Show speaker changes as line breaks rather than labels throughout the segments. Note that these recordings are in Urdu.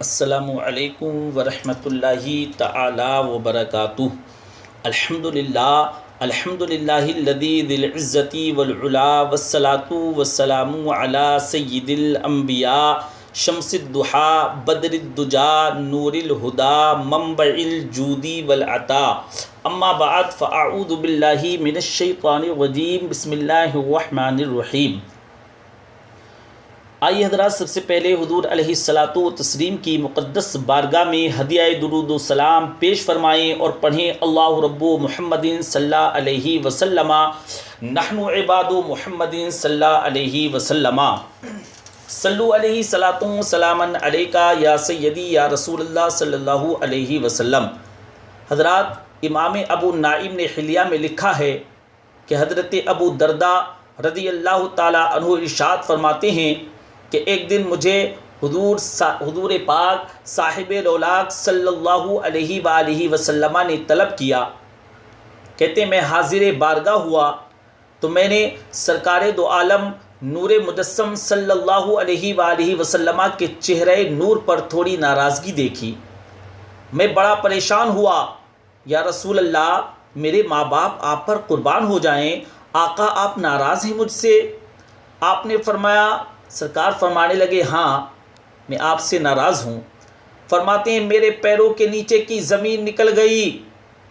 السلام علیکم ورحمۃ اللہ تعالی وبرکاتہ۔ الحمدللہ الذی ذی العزت والعلا والصلاة والسلام علی سید الانبیاء شمس الضحیٰ بدر الدجا نور الہدی منبع الجود والعطا، اما بعد فاعوذ باللہ من الشیطان الرجیم، بسم اللہ الرحمن الرحیم۔ آئیے حضرات، سب سے پہلے حضور علیہ الصلاۃ والتسلیم کی مقدس بارگاہ میں ہدیہ درود و سلام پیش فرمائیں اور پڑھیں۔ اللہ رب محمد صلی اللہ علیہ وسلم نحن عباد محمد صلی اللہ علیہ وسلم صلو علیہ صلاۃ و سلاما علیکا یا سیدی یا رسول اللہ صلی اللہ علیہ وسلم۔ حضرات، امام ابو نعیم نے حلیہ میں لکھا ہے کہ حضرت ابو درداء رضی اللہ تعالی عنہ ارشاد فرماتے ہیں کہ ایک دن مجھے حضور پاک صاحب لولاک صلی اللہ علیہ وآلہ وسلم نے طلب کیا۔ کہتے میں حاضر بارگاہ ہوا تو میں نے سرکار دو عالم نور مجسم صلی اللہ علیہ وآلہ وسلم کے چہرے نور پر تھوڑی ناراضگی دیکھی۔ میں بڑا پریشان ہوا، یا رسول اللہ، میرے ماں باپ آپ پر قربان ہو جائیں، آقا آپ ناراض ہیں مجھ سے؟ آپ نے فرمایا، سرکار فرمانے لگے، ہاں میں آپ سے ناراض ہوں۔ فرماتے ہیں میرے پیروں کے نیچے کی زمین نکل گئی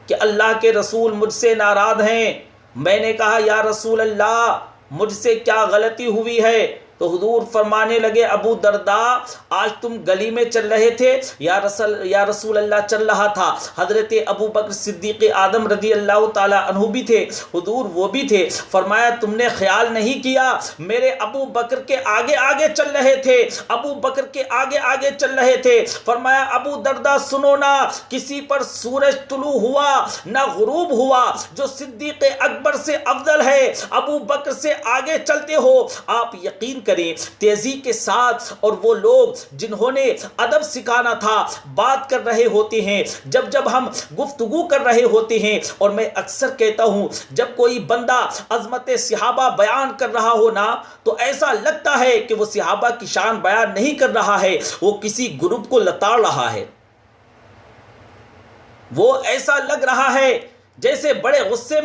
کہ اللہ کے رسول مجھ سے ناراض ہیں۔ میں نے کہا، یا رسول اللہ، مجھ سے کیا غلطی ہوئی ہے؟ تو حضور فرمانے لگے، ابو درداء، آج تم گلی میں چل رہے تھے، یا رسول اللہ چل رہا تھا۔ حضرت ابو بکر صدیق اعظم رضی اللہ تعالی عنہ بھی تھے، حضور وہ بھی تھے۔ فرمایا تم نے خیال نہیں کیا میرے ابو بکر کے آگے آگے چل رہے تھے، ابو بکر کے آگے آگے چل رہے تھے۔ فرمایا ابو درداء سنو نا، کسی پر سورج طلوع ہوا نہ غروب ہوا جو صدیق اکبر سے افضل ہے، ابو بکر سے آگے چلتے ہو۔ آپ یقین کریں تیزی کے ساتھ، اور وہ لوگ جنہوں نے ادب سکھانا تھا بات کر رہے ہوتے ہیں، جب ہم گفتگو کر رہے ہوتے ہیں، اور میں اکثر کہتا ہوں جب کوئی بندہ عظمت صحابہ بیان کر رہا ہو نا تو ایسا لگتا ہے کہ وہ صحابہ کی شان بیان نہیں کر رہا ہے، وہ کسی گروپ کو لتاڑ رہا ہے۔ وہ ایسا لگ رہا ہے جیسے بڑے غصے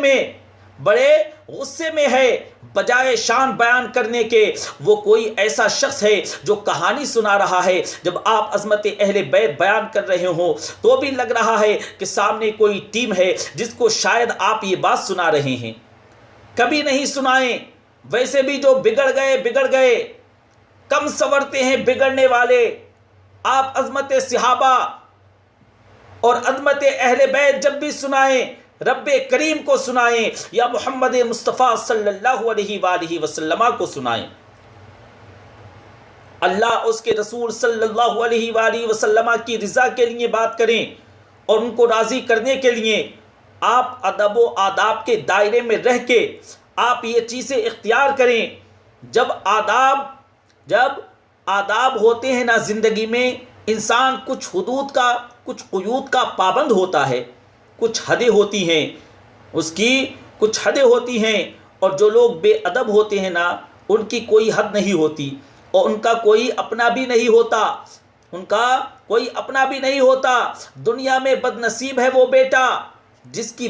میں ہے، بجائے شان بیان کرنے کے وہ کوئی ایسا شخص ہے جو کہانی سنا رہا ہے۔ جب آپ عظمت اہل بیت بیان کر رہے ہوں تو بھی لگ رہا ہے کہ سامنے کوئی ٹیم ہے جس کو شاید آپ یہ بات سنا رہے ہیں۔ کبھی نہیں سنائیں، ویسے بھی جو بگڑ گئے، کم سنورتے ہیں بگڑنے والے۔ آپ عظمت صحابہ اور عظمت اہل بیت جب بھی سنائیں، رب کریم کو سنائیں یا محمد مصطفیٰ صلی اللہ علیہ وآلہ وسلم کو سنائیں۔ اللہ اس کے رسول صلی اللہ علیہ وآلہ وسلم کی رضا کے لیے بات کریں اور ان کو راضی کرنے کے لیے آپ ادب و آداب کے دائرے میں رہ کے آپ یہ چیزیں اختیار کریں۔ جب آداب ہوتے ہیں نا زندگی میں، انسان کچھ حدود کا، کچھ قیود کا پابند ہوتا ہے، کچھ حدیں ہوتی ہیں، اس کی کچھ حدیں ہوتی ہیں، اور جو لوگ بے ادب ہوتے ہیں نا ان کی کوئی حد نہیں ہوتی، اور ان کا کوئی اپنا بھی نہیں ہوتا۔ دنیا میں بد نصیب ہے وہ بیٹا جس کی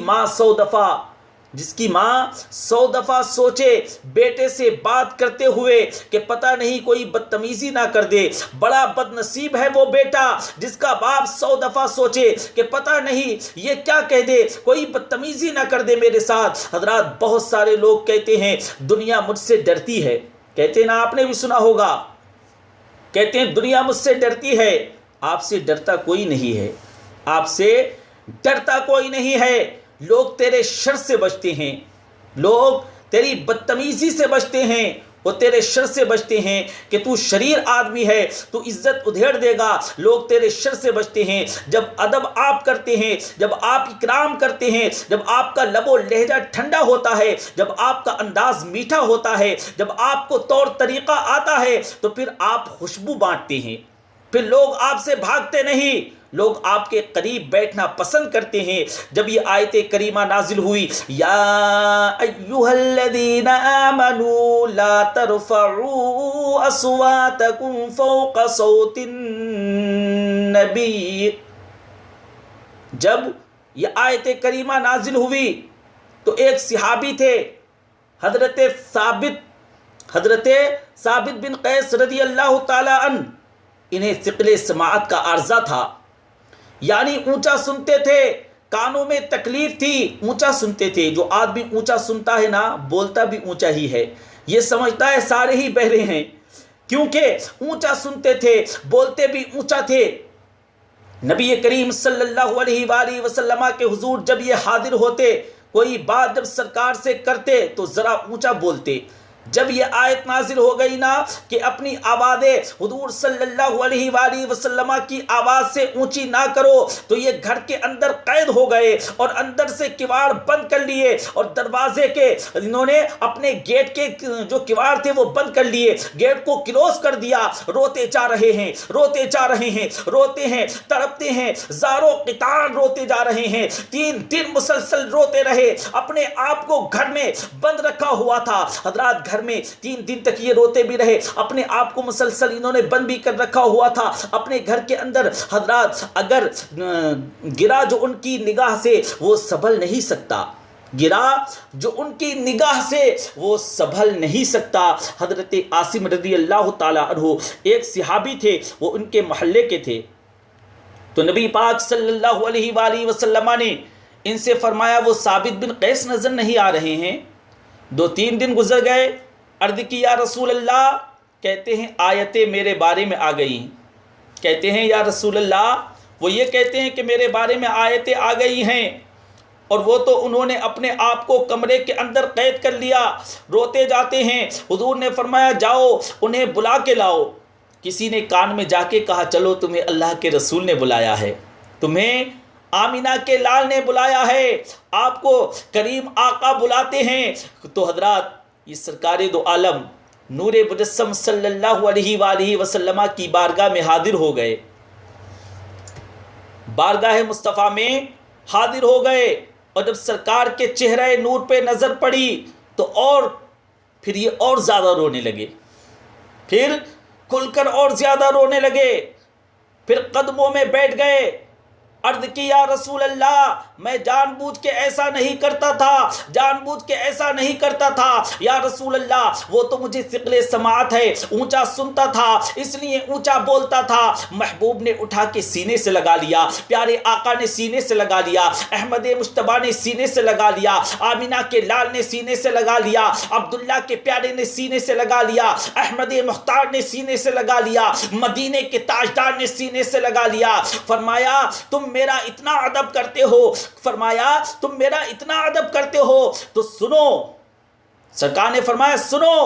ماں 100 دفعہ سوچے بیٹے سے بات کرتے ہوئے کہ پتہ نہیں کوئی بدتمیزی نہ کر دے۔ بڑا بد نصیب ہے وہ بیٹا جس کا باپ 100 دفعہ سوچے کہ پتہ نہیں یہ کیا کہہ دے، کوئی بدتمیزی نہ کر دے میرے ساتھ۔ حضرات، بہت سارے لوگ کہتے ہیں دنیا مجھ سے ڈرتی ہے، کہتے ہیں نا، آپ نے بھی سنا ہوگا، کہتے ہیں دنیا مجھ سے ڈرتی ہے۔ آپ سے ڈرتا کوئی نہیں ہے، آپ سے ڈرتا کوئی نہیں ہے۔ لوگ تیرے شر سے بچتے ہیں، لوگ تیری بدتمیزی سے بچتے ہیں، وہ تیرے شر سے بچتے ہیں کہ تو شریر آدمی ہے، تو عزت ادھیڑ دے گا۔ لوگ تیرے شر سے بچتے ہیں جب ادب آپ کرتے ہیں، جب آپ اکرام کرتے ہیں، جب آپ کا لب و لہجہ ٹھنڈا ہوتا ہے، جب آپ کا انداز میٹھا ہوتا ہے، جب آپ کو طور طریقہ آتا ہے، تو پھر آپ خوشبو بانٹتے ہیں، پھر لوگ آپ سے بھاگتے نہیں، لوگ آپ کے قریب بیٹھنا پسند کرتے ہیں۔ جب یہ آیت کریمہ نازل ہوئی، یا ایھا الذین آمنوا لا ترفعوا اصواتکم فوق صوت النبی، جب یہ آیت کریمہ نازل ہوئی تو ایک صحابی تھے حضرت ثابت بن قیس رضی اللہ تعالی عنہ، انہیں ثقل سماعت کا عارضہ تھا، یعنی اونچا سنتے تھے، کانوں میں تکلیف تھی، اونچا سنتے تھے۔ جو آدمی اونچا سنتا ہے نا، بولتا بھی اونچا ہی ہے، یہ سمجھتا ہے سارے ہی بہرے ہیں، کیونکہ اونچا سنتے تھے، بولتے بھی اونچا تھے۔ نبی کریم صلی اللہ علیہ وآلہ وسلم کے حضور جب یہ حاضر ہوتے، کوئی بات جب سرکار سے کرتے تو ذرا اونچا بولتے۔ جب یہ آیت نازل ہو گئی نا کہ اپنی آوازیں حضور صلی اللہ علیہ وآلہ وسلم کی آواز سے اونچی نہ کرو، تو یہ گھر کے اندر قید ہو گئے اور اندر سے کواڑ بند کر لیے، اور دروازے کے انہوں نے اپنے گیٹ کے جو کواڑ تھے وہ بند کر لیے، گیٹ کو کلوز کر دیا، روتے جا رہے ہیں، روتے جا رہے ہیں، روتے ہیں، تڑپتے ہیں، زاروں قطار روتے جا رہے ہیں۔ 3 دن مسلسل روتے رہے، اپنے آپ کو گھر میں بند رکھا ہوا تھا حضرات، گھر میں 3 دن تک یہ روتے بھی رہے، اپنے آپ کو مسلسل انہوں نے بند بھی کر رکھا ہوا تھا اپنے گھر کے اندر۔ حضرات اگر گرا جو ان کی نگاہ سے وہ سنبھل نہیں سکتا، گرا جو ان کی نگاہ سے وہ سنبھل نہیں سکتا۔ حضرت عاصم رضی اللہ تعالی عنہ ایک صحابی تھے، وہ ان کے محلے کے تھے، تو نبی پاک صلی اللہ علیہ وآلہ وسلم نے ان سے فرمایا وہ ثابت بن قیس نظر نہیں آ رہے ہیں؟ 2-3 دن گزر گئے، عرض کی یا رسول اللہ، کہتے ہیں آیتیں میرے بارے میں آ گئی ہیں، کہتے ہیں یا رسول اللہ، وہ یہ کہتے ہیں کہ میرے بارے میں آیتیں آ گئی ہیں، اور وہ تو انہوں نے اپنے آپ کو کمرے کے اندر قید کر لیا، روتے جاتے ہیں۔ حضور نے فرمایا جاؤ انہیں بلا کے لاؤ۔ کسی نے کان میں جا کے کہا چلو تمہیں اللہ کے رسول نے بلایا ہے، تمہیں آمینہ کے لال نے بلایا ہے، آپ کو کریم آقا بلاتے ہیں۔ تو حضرات یہ سرکار دو عالم نور مجسم صلی اللہ علیہ وآلہ وسلم کی بارگاہ میں حاضر ہو گئے، بارگاہ مصطفیٰ میں حاضر ہو گئے، اور جب سرکار کے چہرے نور پہ نظر پڑی تو پھر یہ اور زیادہ رونے لگے، پھر کھل کر اور زیادہ رونے لگے، پھر قدموں میں بیٹھ گئے، عرض کی یا رسول اللہ میں جان بوجھ کے ایسا نہیں کرتا تھا، جان بوجھ کے ایسا نہیں کرتا تھا یا رسول اللہ، وہ تو مجھے ثقل سماعت ہے، اونچا سنتا تھا اس لیے اونچا بولتا تھا۔ محبوب نے اٹھا کے سینے سے لگا لیا، پیارے آقا نے سینے سے لگا لیا، احمد مجتبیٰ نے سینے سے لگا لیا، آمینہ کے لال نے سینے سے لگا لیا، عبداللہ کے پیارے نے سینے سے لگا لیا، احمد مختار نے سینے سے لگا لیا، مدینے کے تاجدار نے سینے سے لگا لیا۔ فرمایا تم میرا اتنا ادب کرتے ہو، فرمایا تم میرا اتنا ادب کرتے ہو تو سنو۔ سرکار نے فرمایا سنو،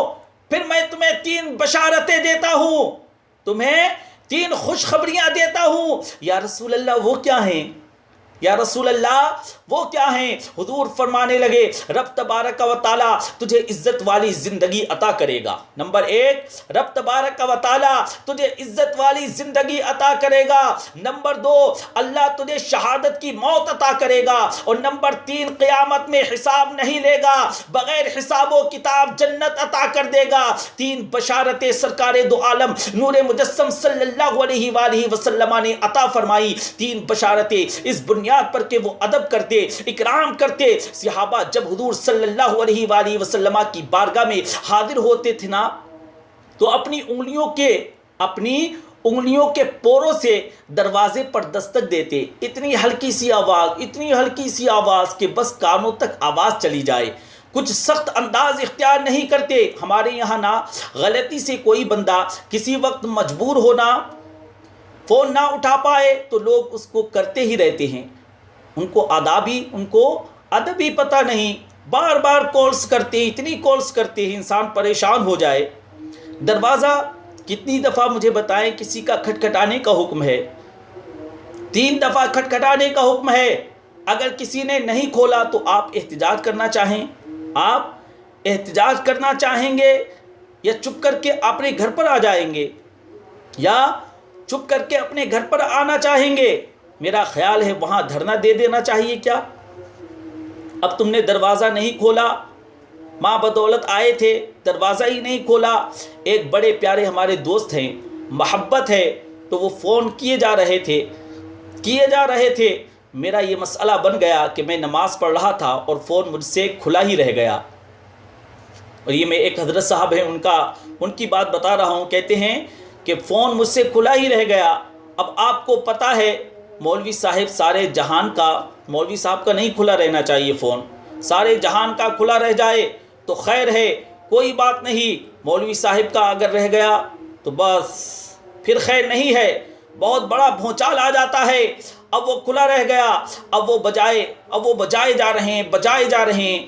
پھر میں تمہیں 3 بشارتیں دیتا ہوں، تمہیں 3 خوشخبریاں دیتا ہوں۔ یا رسول اللہ وہ کیا ہیں؟ یا رسول اللہ وہ کیا ہیں؟ حضور فرمانے لگے رب تبارک و تعالی تجھے عزت والی زندگی عطا کرے گا۔ نمبر 1 رب تبارک و تعالی تجھے عزت والی زندگی عطا کرے گا۔ نمبر 2 اللہ تجھے شہادت کی موت عطا کرے گا۔ اور نمبر 3 قیامت میں حساب نہیں لے گا، بغیر حساب و کتاب جنت عطا کر دے گا۔ 3 بشارتیں سرکار دو عالم نور مجسم صلی اللہ علیہ وآلہ وسلم نے عطا فرمائی۔ 3 بشارتیں اس بنیاد پر کہ وہ ادب کرتے، اکرام کرتے۔ صحابہ جب حضور صلی اللہ علیہ وآلہ وسلم کی بارگاہ میں حاضر ہوتے تھے نا تو اپنی انگلیوں کے پوروں سے دروازے پر دستک دیتے، اتنی ہلکی سی آواز کہ بس کانوں تک آواز چلی جائے، کچھ سخت انداز اختیار نہیں کرتے۔ ہمارے یہاں نا غلطی سے کوئی بندہ کسی وقت مجبور ہونا فون نہ اٹھا پائے تو لوگ اس کو کرتے ہی رہتے ہیں، ان کو ادب ہی پتہ نہیں، بار بار کالز کرتے، اتنی کالز کرتے ہیں انسان پریشان ہو جائے۔ دروازہ کتنی دفعہ مجھے بتائیں کسی کا کھٹکھٹانے کا حکم ہے؟ 3 دفعہ کھٹکھٹانے کا حکم ہے۔ اگر کسی نے نہیں کھولا تو آپ احتجاج کرنا چاہیں گے یا چپ کر کے اپنے گھر پر آ جائیں گے، یا چپ کر کے اپنے گھر پر آنا چاہیں گے؟ میرا خیال ہے وہاں دھرنا دے دینا چاہیے۔ کیا اب تم نے دروازہ نہیں کھولا، ماں بدولت آئے تھے، دروازہ ہی نہیں کھولا۔ ایک بڑے پیارے ہمارے دوست ہیں، محبت ہے، تو وہ فون کیے جا رہے تھے. میرا یہ مسئلہ بن گیا کہ میں نماز پڑھ رہا تھا اور فون مجھ سے کھلا ہی رہ گیا. اور یہ میں ایک حضرت صاحب ہیں ان کی بات بتا رہا ہوں. کہتے ہیں کہ فون مجھ سے کھلا ہی رہ گیا. اب آپ کو پتہ ہے مولوی صاحب سارے جہان کا، مولوی صاحب کا نہیں کھلا رہنا چاہیے فون، سارے جہان کا کھلا رہ جائے تو خیر ہے، کوئی بات نہیں. مولوی صاحب کا اگر رہ گیا تو بس پھر خیر نہیں ہے، بہت بڑا بھونچال آ جاتا ہے. اب وہ کھلا رہ گیا، اب وہ بجائے جا رہے ہیں.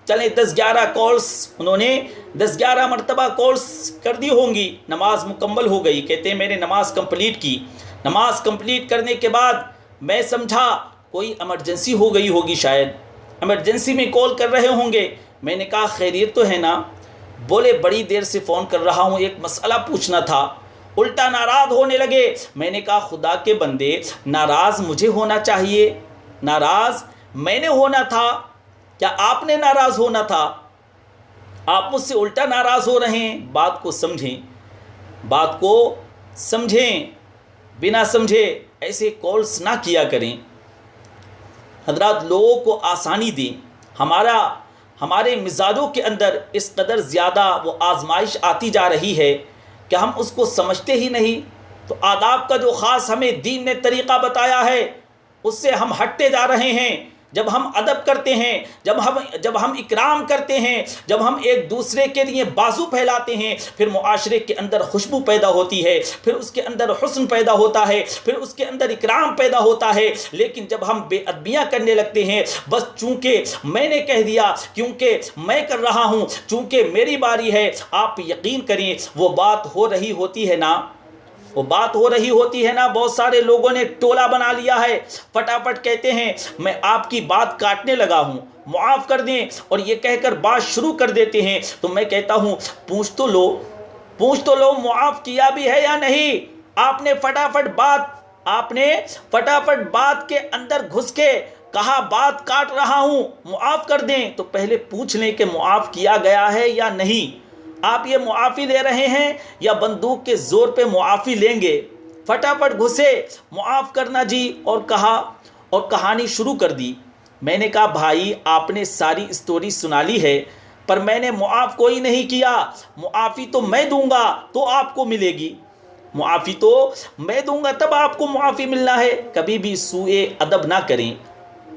چلیں 10-11 کالز انہوں نے 10-11 مرتبہ کالز کر دی ہوں گی. نماز مکمل ہو گئی. کہتے ہیں میں نے نماز کمپلیٹ کی. نماز کمپلیٹ کرنے کے بعد میں سمجھا کوئی ایمرجنسی ہو گئی ہوگی، شاید ایمرجنسی میں کال کر رہے ہوں گے. میں نے کہا خیریت تو ہے نا؟ بولے بڑی دیر سے فون کر رہا ہوں، ایک مسئلہ پوچھنا تھا. الٹا ناراض ہونے لگے. میں نے کہا خدا کے بندے، ناراض مجھے ہونا چاہیے، ناراض میں نے ہونا تھا، کیا آپ نے ناراض ہونا تھا؟ آپ مجھ سے الٹا ناراض ہو رہے ہیں. بات کو سمجھیں، بنا سمجھے ایسے کالز نہ کیا کریں. حضرات لوگوں کو آسانی دیں. ہمارے مزاجوں کے اندر اس قدر زیادہ وہ آزمائش آتی جا رہی ہے کہ ہم اس کو سمجھتے ہی نہیں. تو آداب کا جو خاص ہمیں دین نے طریقہ بتایا ہے اس سے ہم ہٹتے جا رہے ہیں. جب ہم ادب کرتے ہیں، جب ہم اکرام کرتے ہیں، جب ہم ایک دوسرے کے لیے بازو پھیلاتے ہیں، پھر معاشرے کے اندر خوشبو پیدا ہوتی ہے، پھر اس کے اندر حسن پیدا ہوتا ہے، پھر اس کے اندر اکرام پیدا ہوتا ہے. لیکن جب ہم بے ادبیاں کرنے لگتے ہیں، بس چونکہ میں نے کہہ دیا، کیونکہ میں کر رہا ہوں، چونکہ میری باری ہے، آپ یقین کریں وہ بات ہو رہی ہوتی ہے نا. بہت سارے لوگوں نے ٹولہ بنا لیا ہے، فٹافٹ کہتے ہیں میں آپ کی بات کاٹنے لگا ہوں، معاف کر دیں، اور یہ کہہ کر بات شروع کر دیتے ہیں. تو میں کہتا ہوں پوچھ تو لو معاف کیا بھی ہے یا نہیں. آپ نے فٹافٹ بات کے اندر گھس کے کہا بات کاٹ رہا ہوں، معاف کر دیں. تو پہلے پوچھ لیں کہ معاف کیا گیا ہے یا نہیں. آپ یہ معافی دے رہے ہیں یا بندوق کے زور پہ معافی لیں گے؟ فٹافٹ گھسے معاف کرنا جی، اور کہا اور کہانی شروع کر دی. میں نے کہا بھائی آپ نے ساری اسٹوری سنا لی ہے، پر میں نے معاف کوئی نہیں کیا. معافی تو میں دوں گا تو آپ کو ملے گی، معافی تو میں دوں گا تب آپ کو معافی ملنا ہے. کبھی بھی سوء ادب نہ کریں.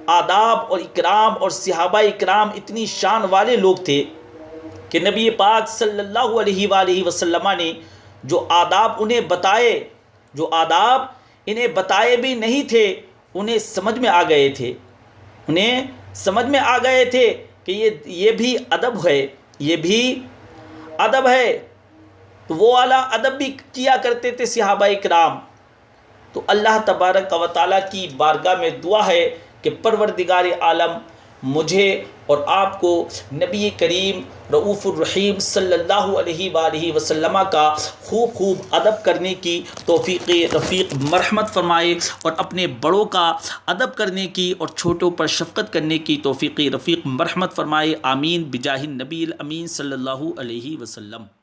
آداب اور اکرام، اور صحابہ اکرام اتنی شان والے لوگ تھے کہ نبی پاک صلی اللہ علیہ وآلہ وسلم نے جو آداب انہیں بتائے بھی نہیں تھے، انہیں سمجھ میں آ گئے تھے کہ یہ بھی ادب ہے. تو وہ اعلیٰ ادب بھی کیا کرتے تھے صحابہ اکرام. تو اللہ تبارک و تعالیٰ کی بارگاہ میں دعا ہے کہ پروردگار عالم مجھے اور آپ کو نبی کریم رؤوف الرحیم صلی اللہ علیہ وآلہ وسلم کا خوب ادب کرنے کی توفیق رفیق مرحمت فرمائے، اور اپنے بڑوں کا ادب کرنے کی اور چھوٹوں پر شفقت کرنے کی توفیق رفیق مرحمت فرمائے. آمین بجاہ النبی الامین صلی اللہ علیہ وسلم.